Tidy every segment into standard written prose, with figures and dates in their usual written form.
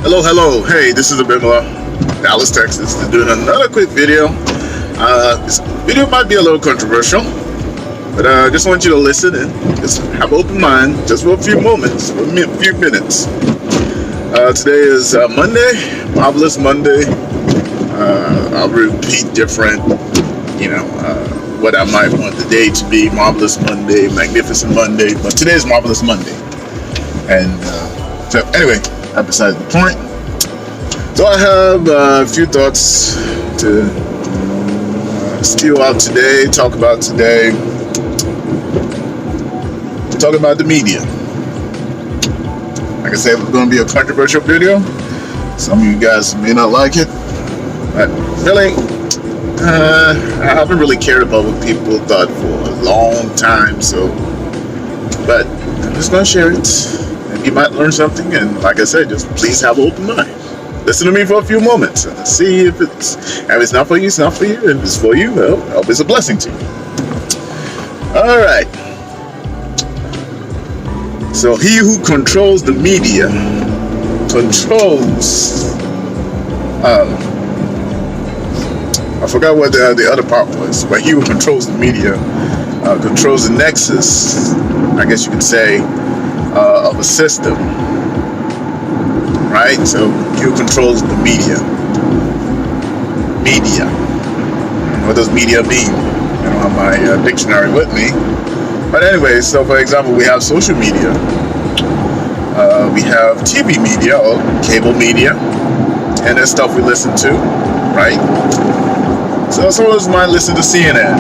Hello. Hey, this is Abimelech, Dallas, Texas. Doing another quick video. This video might be a little controversial, but I just want you to listen and just have an open mind, just for a few moments, for a few minutes. Today is Monday, Marvelous Monday. I'll repeat different, what I might want the day to be. Marvelous Monday, Magnificent Monday, but today is Marvelous Monday. And so anyway, that's beside the point. So I have a few thoughts to spew out today, talk about today. Talk about the media. Like I said, it's going to be a controversial video. Some of you guys may not like it, but really, I haven't really cared about what people thought for a long time. But I'm just going to share it. And you might learn something. And like I said, just please have an open mind. Listen to me for a few moments and see if it's not for you, it's not for you. If it's for you, well, I hope it's a blessing to you. All right. So he who controls the media controls. I forgot what the other part was, but he who controls the media controls the nexus, I guess you could say, of a system. Right? So he who controls the media. Media. What does media mean? I don't have my dictionary with me. But anyway, so for example, we have social media. We have TV media or cable media. And there's stuff we listen to, right? So some of us might listen to CNN.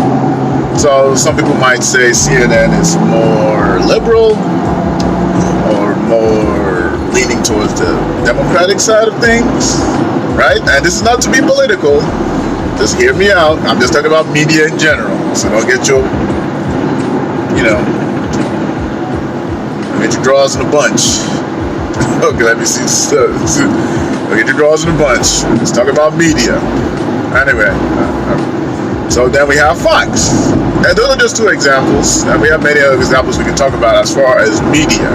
So some people might say CNN is more liberal or more leaning towards the Democratic side of things, right? And this is not to be political. Just hear me out. I'm just talking about media in general. So don't get your draws in a bunch. Okay, let me see. Don't get your draws in a bunch. Let's talk about media. Anyway, so then we have Fox. And those are just two examples. And we have many other examples we can talk about as far as media.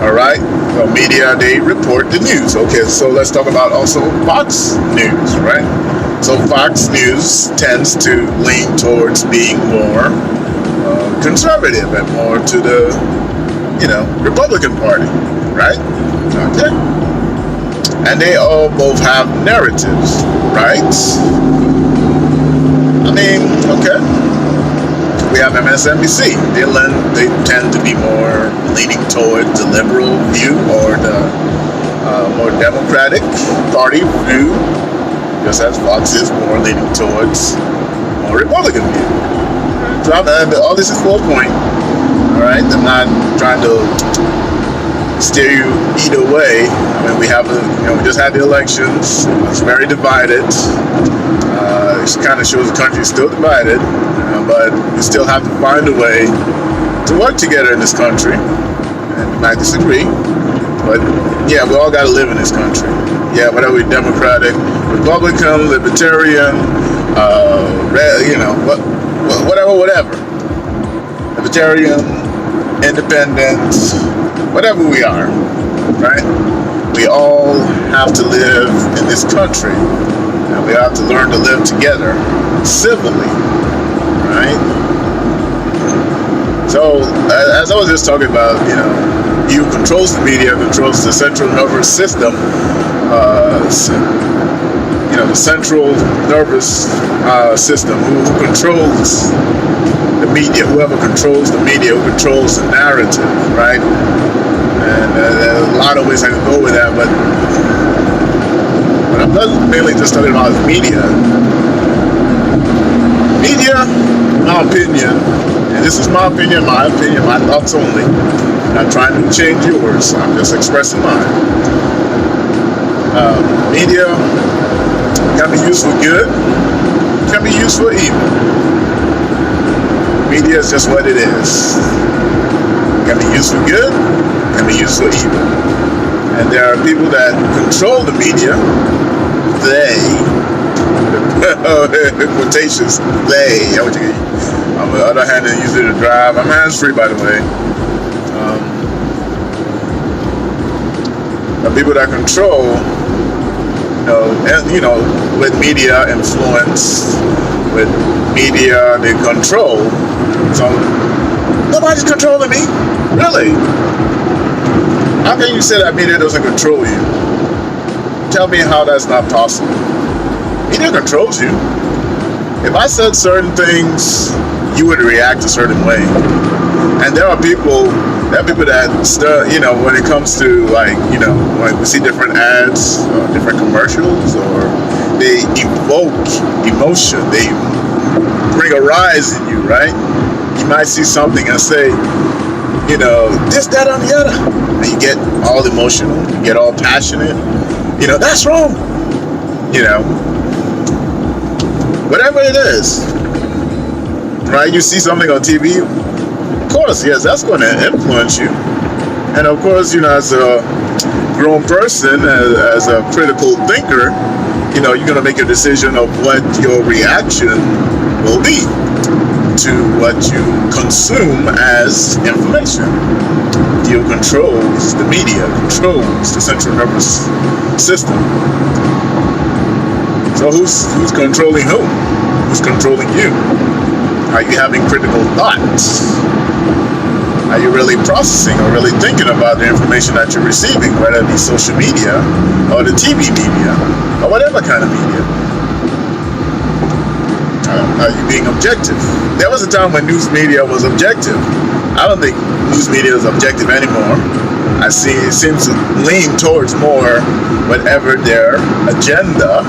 All right? Well, media, they report the news. Okay, so let's talk about also Fox News, right? So Fox News tends to lean towards being more conservative and more to the, Republican Party, right? Okay. And they all both have narratives, right? I mean, okay. We have MSNBC. They tend to be more leaning towards the liberal view or the more Democratic Party view, just as Fox is more leaning towards more Republican view. So all this is for a point. All right, I'm not trying to steer you either way. I mean, we just had the elections. It's very divided. It kind of shows the country is still divided, but we still have to find a way to work together in this country. And we might disagree, but yeah, we all got to live in this country. Yeah, whether we're Democratic, Republican, Libertarian, whatever. Libertarian, Independent, whatever we are, right? We all have to live in this country. And we have to learn to live together civilly, right? So, as I was just talking about, he who controls the media controls the central nervous system, the central nervous system, who controls the media, whoever controls the media, who controls the narrative, right? And there's a lot of ways I can go with that, but I'm not mainly just talking about media. Media, my opinion, and this is my opinion, my thoughts only. I'm not trying to change yours, I'm just expressing mine. Media can be used for good, can be used for evil. Media is just what it is. It can be used for good, can be used for evil. And there are people that control the media. They, quotations, they. On the other hand, they use it to drive. I'm hands-free, by the way. the people that control, with media influence, with media they control. So nobody's controlling me, really. How can you say that media doesn't control you? Tell me how that's not possible. Media controls you. If I said certain things, you would react a certain way. And there are people that still, when it comes to when we see different ads or different commercials, or they evoke emotion, they bring a rise in you, right? You might see something and say, this, that, and the other. And you get all emotional, you get all passionate. That's wrong. Whatever it is, right? You see something on TV, of course, yes, that's going to influence you. And of course, as a grown person, as a critical thinker, you're going to make a decision of what your reaction will be to what you consume as information. You controls the media, controls the central nervous system. So who's controlling who? Who's controlling you? Are you having critical thoughts? Are you really processing or really thinking about the information that you're receiving, whether it be social media or the TV media or whatever kind of media? Are you being objective? There was a time when news media was objective. I don't think news media is objective anymore. I see it seems to lean towards more whatever their agenda,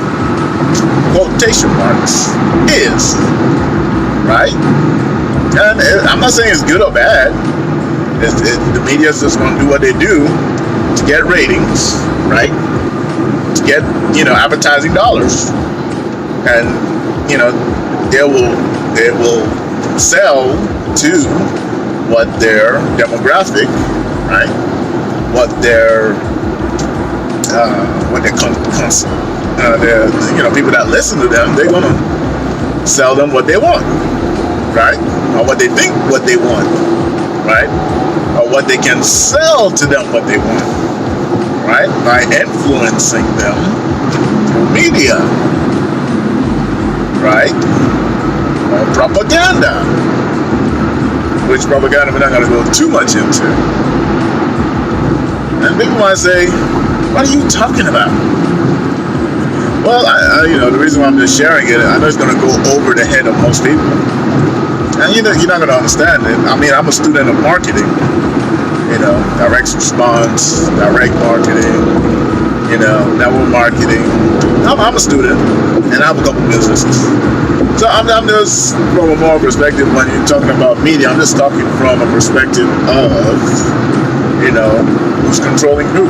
quotation marks, is, right? And I'm not saying it's good or bad. The media is just going to do what they do to get ratings, right? To get, advertising dollars. And, they will sell to what their demographic, right? What their people that listen to them, they're gonna sell them what they want, right? Or what they think what they want, right? Or what they can sell to them what they want, right? By influencing them through media, right? Or propaganda, which propaganda we're not going to go too much into. And people might say, what are you talking about? Well, the reason why I'm just sharing it, I know it's going to go over the head of most people. And you're not going to understand it. I mean, I'm a student of marketing, direct response, direct marketing, network marketing. I'm a student, and I have a couple businesses. So I'm just, from a moral perspective, when you're talking about media, I'm just talking from a perspective of, who's controlling who.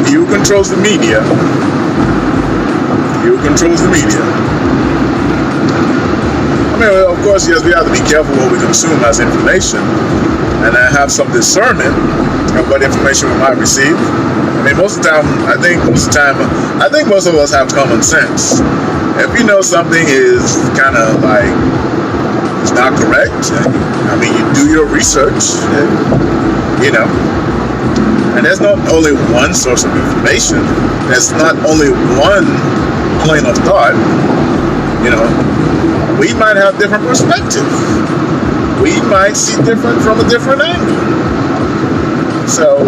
Who controls the media? Who controls the media? I mean, of course, yes, we have to be careful what we consume as information, and have some discernment of what information we might receive. I mean, most of the time, I think most of us have common sense. If you know something is kind of like, it's not correct, you do your research, and there's not only one source of information, there's not only one plane of thought, we might have different perspective. We might see different from a different angle. So,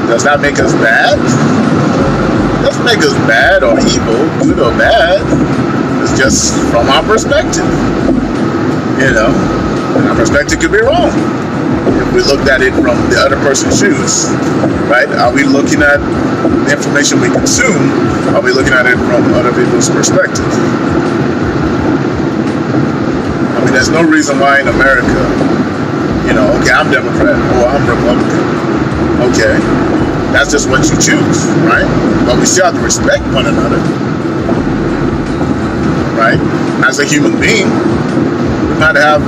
does that make us bad? It doesn't make us bad or evil, good or bad. It's just from our perspective. And our perspective could be wrong. If we looked at it from the other person's shoes, right? Are we looking at the information we consume? Are we looking at it from other people's perspective? I mean, there's no reason why in America, okay, I'm Democrat or I'm Republican. Okay, that's just what you choose, right? But we still have to respect one another, right? As a human being, we might have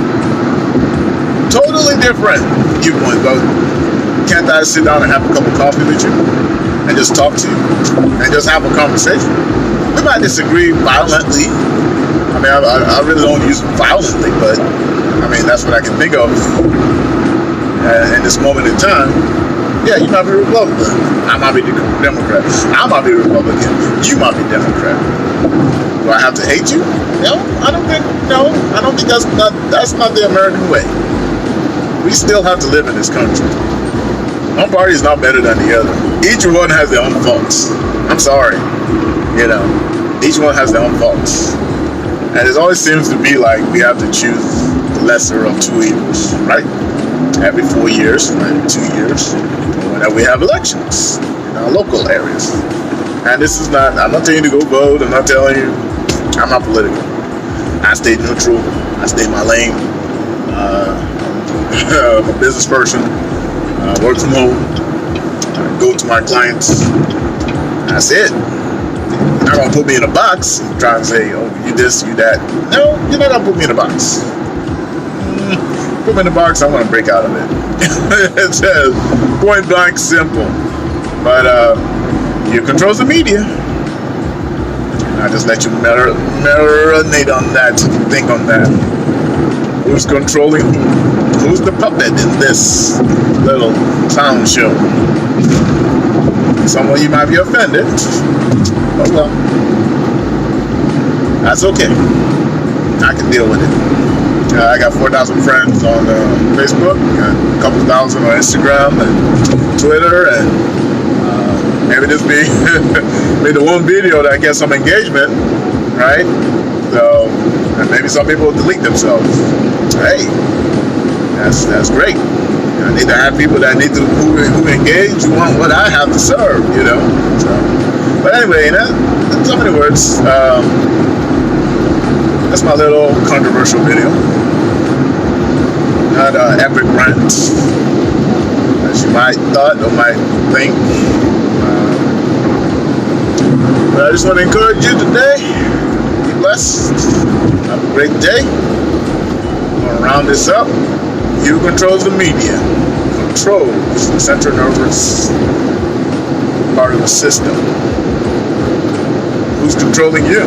totally different viewpoints, but can't I sit down and have a cup of coffee with you and just talk to you and just have a conversation? We might disagree violently. I mean, I really don't use violently, but I mean, that's what I can think of. in this moment in time, yeah, you might be Republican. I might be Democrat. I might be Republican. You might be Democrat. Do I have to hate you? No, I don't think. No, I don't think that's not the American way. We still have to live in this country. One party is not better than the other. Each one has their own faults. I'm sorry, each one has their own faults, and it always seems to be like we have to choose the lesser of two evils, right? Every 4 years, every 2 years, whenever we have elections in our local areas. And this is not, I'm not telling you to go vote, I'm not telling you, I'm not political. I stay neutral, I stay in my lane. I'm a business person, work from home, go to my clients, that's it. You're not gonna put me in a box and try and say, oh, you this, you that. No, you're not gonna put me in a box. Put me in the box, I'm gonna break out of it. It's point blank simple. But you control the media. I just let you marinate on that, think on that. Who's controlling who? Who's the puppet in this little clown show? Some of you might be offended. Oh well. That's okay. I can deal with it. I got 4,000 friends on Facebook, and a couple thousand on Instagram and Twitter, and maybe this be the one video that gets some engagement, right? So, and maybe some people will delete themselves. Hey, that's great. I need to have people that need to who engage, who want what I have to serve, So, but anyway, in so many words, that's my little controversial video. Not an epic rant, as you might thought or might think. But I just want to encourage you today. Be blessed. Have a great day. I'm going to round this up. You controls the media. Controls the central nervous part of the system. Who's controlling you?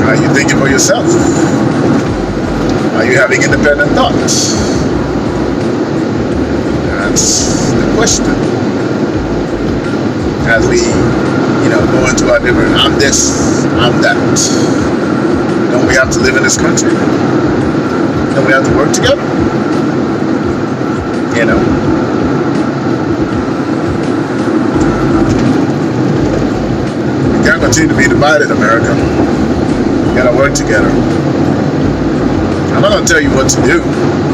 Are you thinking for yourself? Are you having independent thoughts? That's the question. As we, go into our different, I'm this, I'm that. Don't we have to live in this country? Don't we have to work together? We can't continue to be divided, America. We gotta work together. I'm not gonna tell you what to do.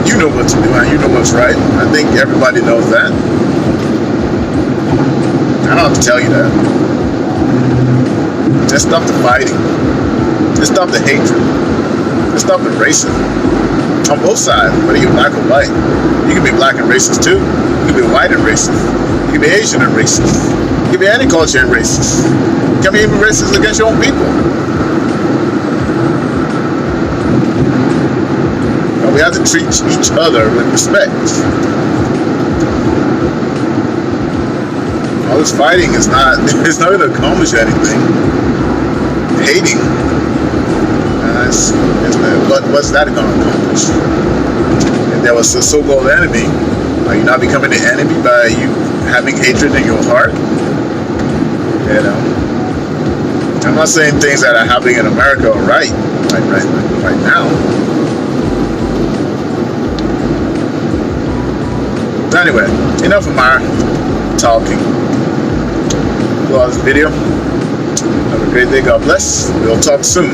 You know what to do, and you know what's right. I think everybody knows that. I don't have to tell you that. Just stop the fighting. Just stop the hatred. Just stop the racism. On both sides, whether you're black or white. You can be black and racist too. You can be white and racist. You can be Asian and racist. You can be any culture and racist. You can be even racist against your own people. We have to treat each other with respect. All this fighting is it's not going to accomplish anything. Hating, what's that going to accomplish? If there was a so-called enemy, are you not becoming the enemy by you having hatred in your heart? I'm not saying things that are happening in America are right now. Anyway, enough of my talking. Close this video. Have a great day. God bless. We'll talk soon.